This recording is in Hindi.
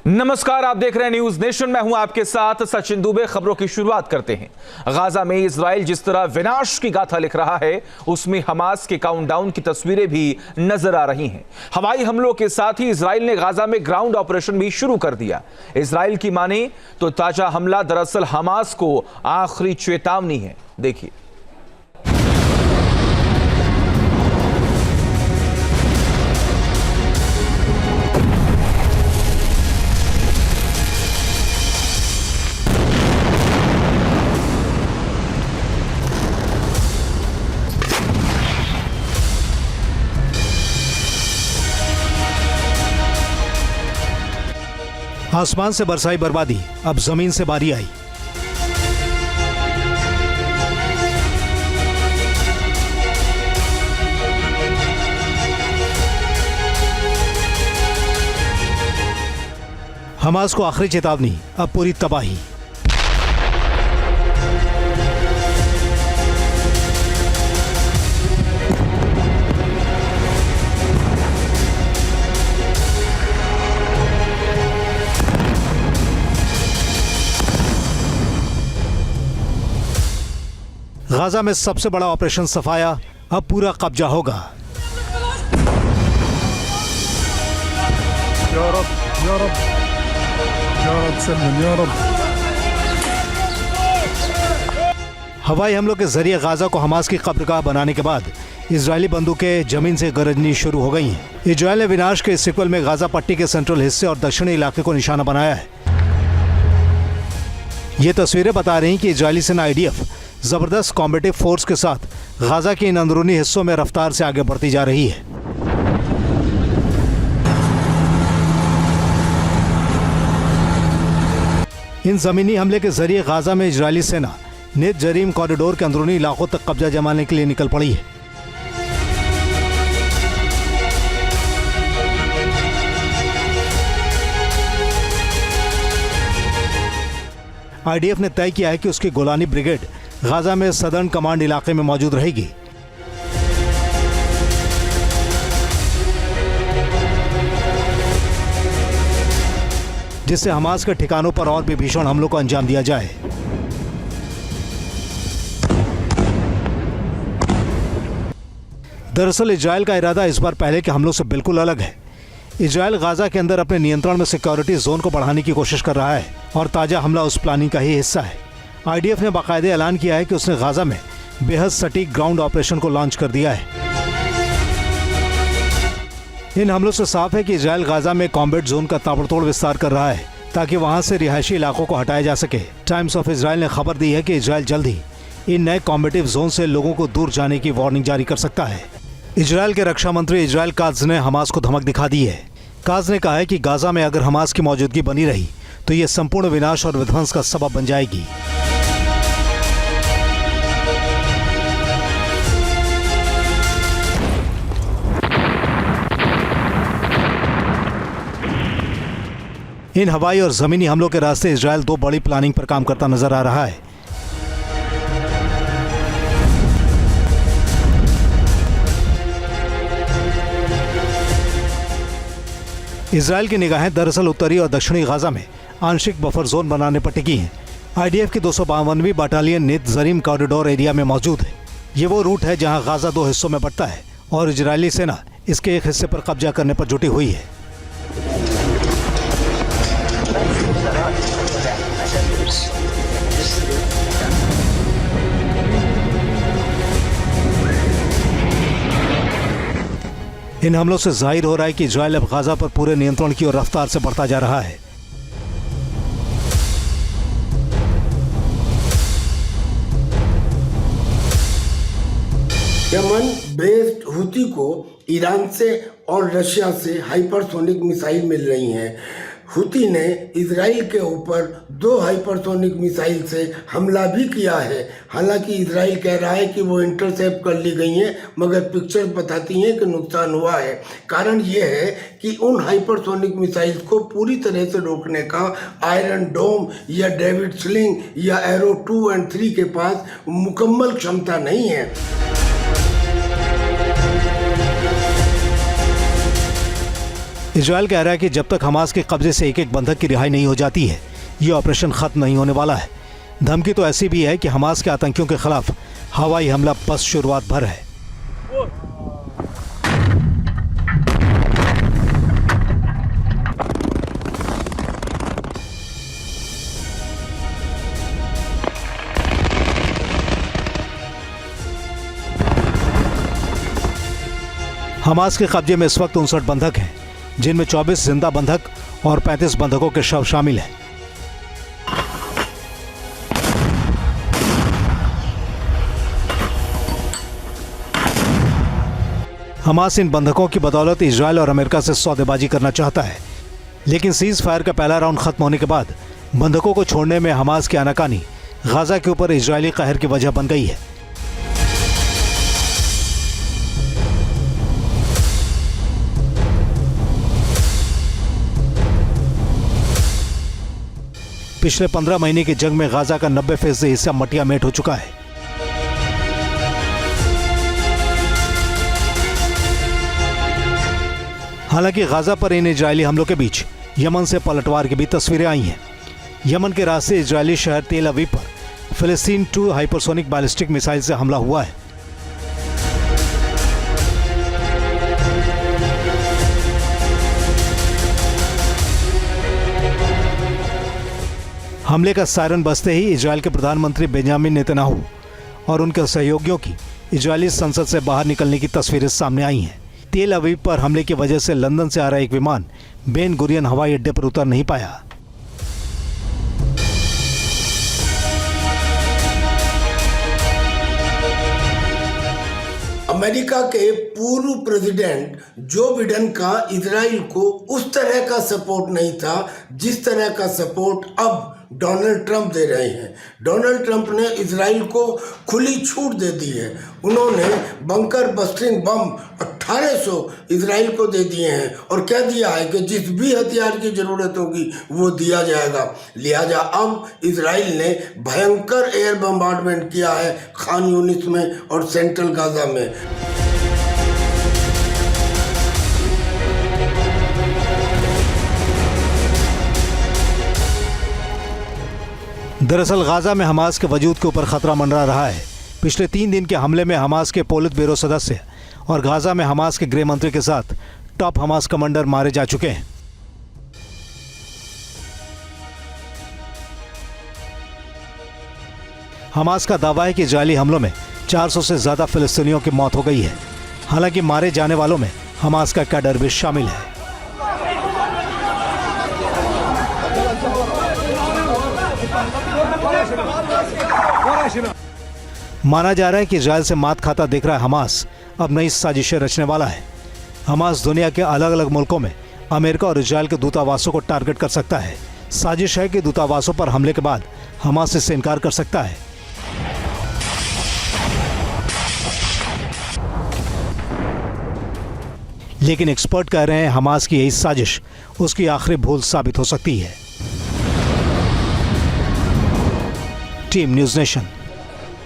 नमस्कार, आप देख रहे हैं न्यूज नेशन। मैं हूं आपके साथ सचिन दुबे। खबरों की शुरुआत करते हैं। गाजा में इजराइल जिस तरह विनाश की गाथा लिख रहा है, उसमें हमास के काउंटडाउन की तस्वीरें भी नजर आ रही हैं। हवाई हमलों के साथ ही इजराइल ने गाजा में ग्राउंड ऑपरेशन भी शुरू कर दिया। इजराइल की माने तो ताजा हमला दरअसल हमास को आखिरी चेतावनी है। देखिए। आसमान से बरसाई बर्बादी, अब जमीन से बारी आई। हमास को आखिरी चेतावनी, अब पूरी तबाही। गाजा में सबसे बड़ा ऑपरेशन सफाया, अब पूरा कब्जा होगा। हवाई हमलों के जरिए गाजा को हमास की कब्रगाह बनाने के बाद इजरायली बंदूकें जमीन से गरजनी शुरू हो गई हैं। इजरायल ने विनाश के इस सीक्वल में गाजा पट्टी के सेंट्रल हिस्से और दक्षिणी इलाके को निशाना बनाया है। ये तस्वीरें बता रही कि इजरायली सेना IDF जबरदस्त कॉम्बेटिव फोर्स के साथ गाजा के इन अंदरूनी हिस्सों में रफ्तार से आगे बढ़ती जा रही है। इन जमीनी हमले के जरिए गाजा में इजरायली सेना नेत जरीम कॉरिडोर के अंदरूनी इलाकों तक कब्जा जमाने के लिए निकल पड़ी है। IDF ने तय किया है कि उसकी गोलानी ब्रिगेड गाजा में सदर्न कमांड इलाके में मौजूद रहेगी। जिससे हमास के ठिकानों पर और भी भीषण हमलों को अंजाम दिया जाए। दरअसल इजरायल का इरादा इस बार पहले के हमलों से बिल्कुल अलग है। इजरायल गाजा के अंदर अपने नियंत्रण में सिक्योरिटी जोन को बढ़ाने की कोशिश कर रहा है और ताजा हमला उस प्लानिंग का ही हिस्सा है। IDF ने बाकायदे ऐलान किया है कि उसने गाजा में बेहद सटीक ग्राउंड ऑपरेशन को लॉन्च कर दिया है। इन हमलों से साफ है कि इजरायल गाजा में कॉम्बैट जोन का ताबड़तोड़ विस्तार कर रहा है ताकि वहां से रिहायशी इलाकों को हटाया जा सके। टाइम्स ऑफ इजरायल ने खबर दी है कि इजरायल जल्द ही इन नए कॉम्बेटिव जोन से लोगों को दूर जाने की वार्निंग जारी कर सकता है। इजरायल के रक्षा मंत्री इजरायल कात्ज ने हमास को धमक दिखा दी है। कात्ज ने कहा है कि गाजा में अगर हमास की मौजूदगी बनी रही तो ये संपूर्ण विनाश और विध्वंस का सबब बन जाएगी। इन हवाई और जमीनी हमलों के रास्ते इजरायल दो बड़ी प्लानिंग पर काम करता नजर आ रहा है। इजरायल की निगाहें दरअसल उत्तरी और दक्षिणी गाजा में आंशिक बफर जोन बनाने पर टिकी हैं। IDF की 252वीं बटालियन नेत जरीम कॉरिडोर एरिया में मौजूद है। ये वो रूट है जहां गाजा दो हिस्सों में बंटता है और इजरायली सेना इसके एक हिस्से पर कब्जा करने पर जुटी हुई है। इन हमलों से जाहिर हो रहा है कि इजरायल अब गाजा पर पूरे नियंत्रण की ओर रफ्तार से बढ़ता जा रहा है। यमन बेस्ड हुती को ईरान से और रशिया से हाइपरसोनिक मिसाइल मिल रही हैं। हुती ने इजराइल के ऊपर 2 हाइपरसोनिक मिसाइल से हमला भी किया है। हालांकि इजराइल कह रहा है कि वो इंटरसेप्ट कर ली गई हैं, मगर पिक्चर्स बताती हैं कि नुकसान हुआ है। कारण ये है कि उन हाइपरसोनिक मिसाइल्स को पूरी तरह से रोकने का आयरन डोम या डेविड स्लिंग या एरो 2 और 3 के पास मुकम्मल क्षमता नहीं है। इजराइल कह रहा है कि जब तक हमास के कब्जे से एक एक बंधक की रिहाई नहीं हो जाती है, ये ऑपरेशन खत्म नहीं होने वाला है। धमकी तो ऐसी भी है कि हमास के आतंकियों के खिलाफ हवाई हमला बस शुरुआत भर है। हमास के कब्जे में इस वक्त 59 बंधक हैं, जिनमें 24 जिंदा बंधक और 35 बंधकों के शव शामिल हैं। हमास इन बंधकों की बदौलत इजराइल और अमेरिका से सौदेबाजी करना चाहता है, लेकिन सीज फायर का पहला राउंड खत्म होने के बाद बंधकों को छोड़ने में हमास की आनाकानी गाजा के ऊपर इजरायली कहर की वजह बन गई है। पिछले 15 महीने की जंग में गाजा का 90% हिस्सा मटिया मेट हो चुका है। हालांकि गाजा पर इन इजरायली हमलों के बीच यमन से पलटवार की भी तस्वीरें आई हैं। यमन के रास्ते इजरायली शहर तेल अवीव पर फिलिस्तीन 2 हाइपरसोनिक बैलिस्टिक मिसाइल से हमला हुआ है। हमले का सायरन बजते ही इजरायल के प्रधानमंत्री बेंजामिन नेतन्याहू और उनके सहयोगियों की इजरायली संसद से बाहर निकलने की तस्वीरें सामने आई हैं। तेल अवीव पर हमले की वजह से लंदन से आ रहा एक विमान बेन गुरियन हवाई अड्डे पर उतर नहीं पाया। अमेरिका के पूर्व प्रेसिडेंट जो बिडेन का इजराइल को उस तरह का सपोर्ट नहीं था जिस तरह का सपोर्ट अब डोनाल्ड ट्रंप दे रहे हैं। डोनाल्ड ट्रंप ने इजराइल को खुली छूट दे दी है। उन्होंने बंकर बस्टिंग बम 1800 इजराइल को दे दिए हैं और कह दिया है कि जिस भी हथियार की ज़रूरत होगी वो दिया जाएगा। लिहाजा अब इजराइल ने भयंकर एयर बम्बार्डमेंट किया है खान यूनिस में और सेंट्रल गाजा में। दरअसल गाजा में हमास के वजूद के ऊपर खतरा मंडरा रहा है। पिछले 3 दिन के हमले में हमास के पोलित ब्यूरो सदस्य और गाजा में हमास के गृह मंत्री के साथ टॉप हमास कमांडर मारे जा चुके हैं। हमास का दावा है कि इजरायली हमलों में 400 से ज्यादा फिलिस्तीनियों की मौत हो गई है। हालांकि मारे जाने वालों में हमास का कैडर भी शामिल है। माना जा रहा है कि इजरायल से मात खाता दिख रहा है हमास अब नई साजिशें रचने वाला है। हमास दुनिया के अलग अलग मुल्कों में अमेरिका और इजरायल के दूतावासों को टारगेट कर सकता है। साजिश है कि दूतावासों पर हमले के बाद हमास इससे इनकार कर सकता है। लेकिन एक्सपर्ट कह रहे हैं हमास की यही साजिश उसकी आखिरी भूल साबित हो सकती है। Team news nation.